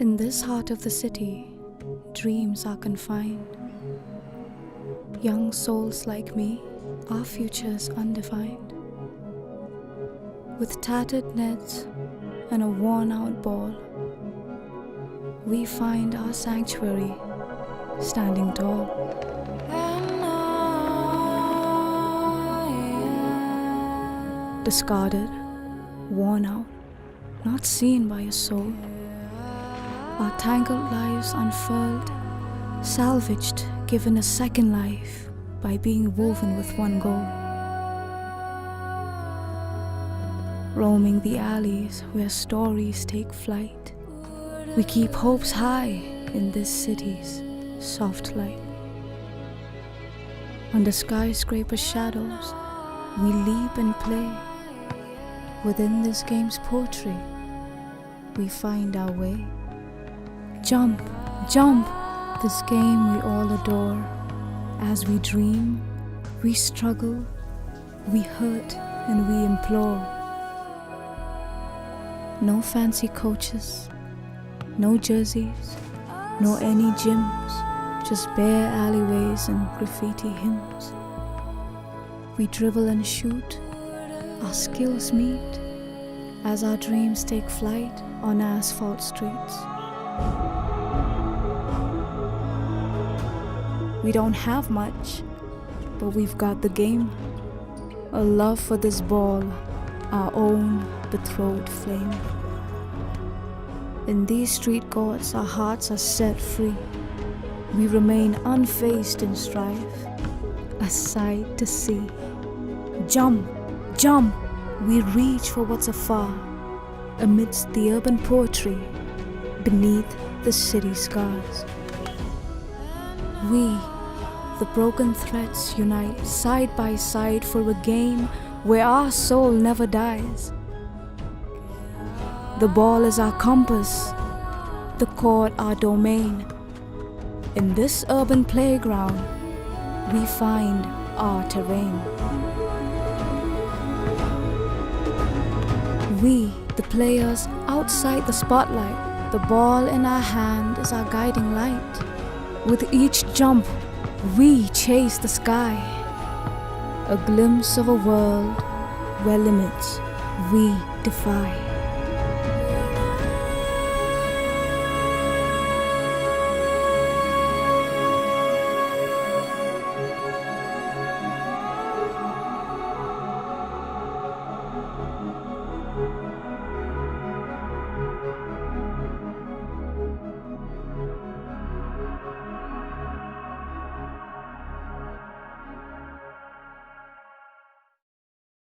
In this heart of the city, dreams are confined. Young souls like me, our future's undefined. With tattered nets and a worn-out ball, we find our sanctuary standing tall. Discarded, worn out, not seen by a soul. Our tangled lives unfurled, salvaged, given a second life by being woven with one goal. Roaming the alleys where stories take flight, we keep hopes high in this city's soft light. Under skyscraper shadows, we leap and play. Within this game's poetry, we find our way. Jump, jump, this game we all adore. As we dream, we struggle, we hurt, and we implore. No fancy coaches, no jerseys, no any gyms, just bare alleyways and graffiti hymns. We dribble and shoot, our skills meet, as our dreams take flight on asphalt streets. We don't have much, but we've got the game, a love for this ball, our own betrothed flame. In these street courts, our hearts are set free. We remain unfazed in strife, a sight to see. Jump, jump, we reach for what's afar, amidst the urban poetry, beneath the city scars. We, the broken threads, unite side by side for a game where our soul never dies. The ball is our compass, the court our domain. In this urban playground, we find our terrain. We, the players outside the spotlight, the ball in our hand is our guiding light. With each jump, we chase the sky, a glimpse of a world where limits we defy.